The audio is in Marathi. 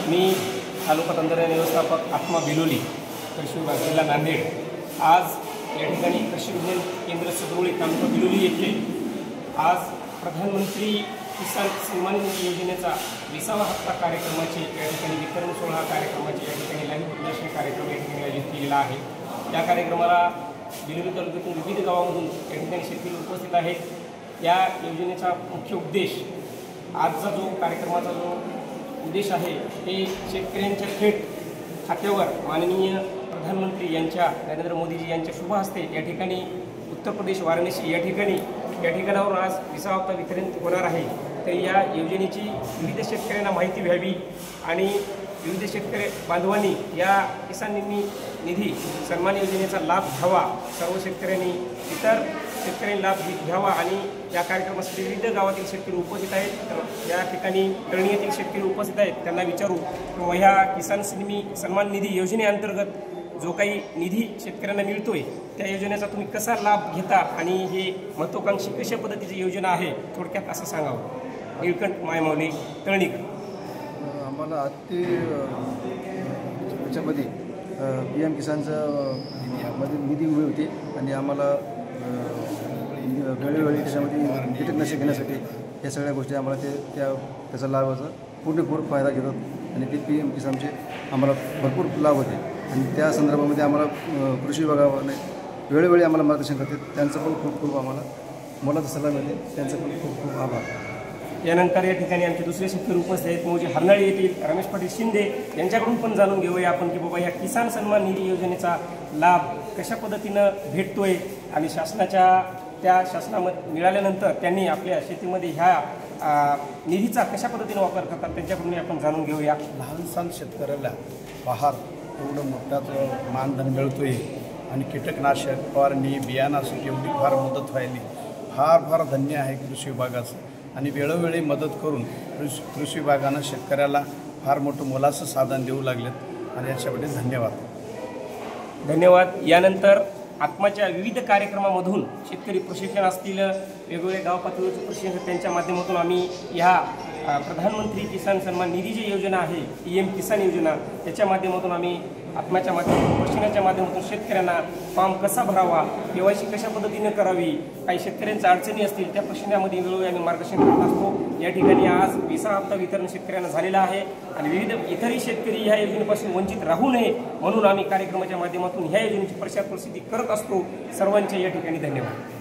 मी तालुका तंत्रज्ञान व्यवस्थापक आत्मा बिलोली कृषी विभाग जिल्हा नांदेड आज या ठिकाणी कृषी विज्ञान केंद्र सदरोळी तालुका बिलोली येथे आज प्रधानमंत्री किसान सन्मान निधी योजनेचा 20वा हप्ता कार्यक्रमाचे या ठिकाणी वितरण सोहळा कार्यक्रमाचे या ठिकाणी लाईव्ह प्रदर्शन कार्यक्रम या ठिकाणी आयोजित केलेला आहे। या कार्यक्रमाला बिलोली तालुक्यातून विविध गावांमधून या ठिकाणी शेतकरी उपस्थित आहेत। या योजनेचा मुख्य उद्देश आजचा जो कार्यक्रमाचा जो उद्देश आहे ते शेतकऱ्यांच्या थेट खात्यावर माननीय प्रधानमंत्री यांच्या नरेंद्र मोदीजी यांच्या शुभ हस्ते या ठिकाणी उत्तर प्रदेश वाराणसी या ठिकाणावर आज 20वा हप्ता वितरण होणार आहे। तर या योजनेची विविध शेतकऱ्यांना माहिती व्हावी आणि विविध शेतकरी बांधवांनी या किसान निधी सन्मान योजनेचा लाभ घ्यावा, सर्व शेतकऱ्यांनी इतर शेतकऱ्यांनी लाभ घ्यावा आणि या कार्यक्रमासाठी विविध गावातील शेतकरी उपस्थित आहेत। तर या ठिकाणी तळणी येथील शेतकरी उपस्थित आहेत, त्यांना विचारू किंवा ह्या किसान सन्मान निधी योजनेअंतर्गत जो काही निधी शेतकऱ्यांना मिळतोय त्या योजनेचा तुम्ही कसा लाभ घेता आणि हे महत्त्वाकांक्षी कशा पद्धतीची योजना आहे थोडक्यात असं सांगावं। निळकंठ मायमावली तळणीकर। आम्हाला आत्ती त्याच्यामध्ये PM किसानचं निधी उभी होती आणि आम्हाला वेळोवेळी त्याच्यामध्ये कीटकनाशक घेण्यासाठी या सगळ्या गोष्टी आम्हाला त्याचा लाभाचा पूर्ण फायदा घेतात आणि ते PM किसानचे आम्हाला भरपूर लाभ होते आणि त्या संदर्भामध्ये आम्हाला कृषी विभागाने वेळोवेळी आम्हाला मार्गदर्शन करते, त्यांचं पण खूप आम्हाला मोलाचा सल्ला मिळते, त्यांचं पण खूप आभार। यानंतर या ठिकाणी आमचे दुसरे शेतकरी उपस्थित आहेत, म्हणजे हरनाळी येथील रमेश पाटील शिंदे यांच्याकडून पण जाणून घेऊया आपण की बाबा या किसान सन्मान निधी योजनेचा लाभ कशा पद्धतीनं भेटतोय आणि शासनामध्ये मिळाल्यानंतर त्यांनी आपल्या शेतीमध्ये ह्या निधीचा कशा पद्धतीने वापर करतात त्यांच्याकडून आपण जाणून घेऊया। लहानसहान शेतकऱ्याला फार एवढं मोठ्याचं मानधन मिळतोय आणि कीटकनाशक फवारणी बियाणासाठी एवढी फार मदत व्हायली, फार धन्य आहे कृषी विभागाचं आणि वेळोवेळी मदत करून कृषी विभागानं शेतकऱ्याला फार मोठं मोलाचं साधन देऊ लागलेत आणि याच्यासाठी धन्यवाद। यानंतर आत्माच्या विविध कार्यक्रमामधून शेतकरी प्रशिक्षण असतील, वेगवेगळ्या गाव पातळीवरचे प्रशिक्षण त्यांच्या माध्यमातून आम्ही ह्या प्रधानमंत्री किसान सन्मान निधी जी योजना आहे PM किसान योजना त्याच्या माध्यमातून आम्ही आत्माच्या माध्यमातून प्रशिक्षणाच्या माध्यमातून शेतकऱ्यांना फॉर्म कसा भरावा, KYC कशा पद्धतीने करावी, काही शेतकऱ्यांच्या अडचणी असतील त्या प्रश्नामध्ये वेळोवेळी आम्ही मार्गदर्शन करत असतो। या ठिकाणी आज 20वा हप्ता वितरण शेतकऱ्यांना झालेला आहे आणि विविध इतरही शेतकरी ह्या योजनेपासून वंचित राहू नये म्हणून आम्ही कार्यक्रमाच्या माध्यमातून ह्या योजनेची प्रसार प्रसिद्धी करत असतो। सर्वांचे या ठिकाणी धन्यवाद।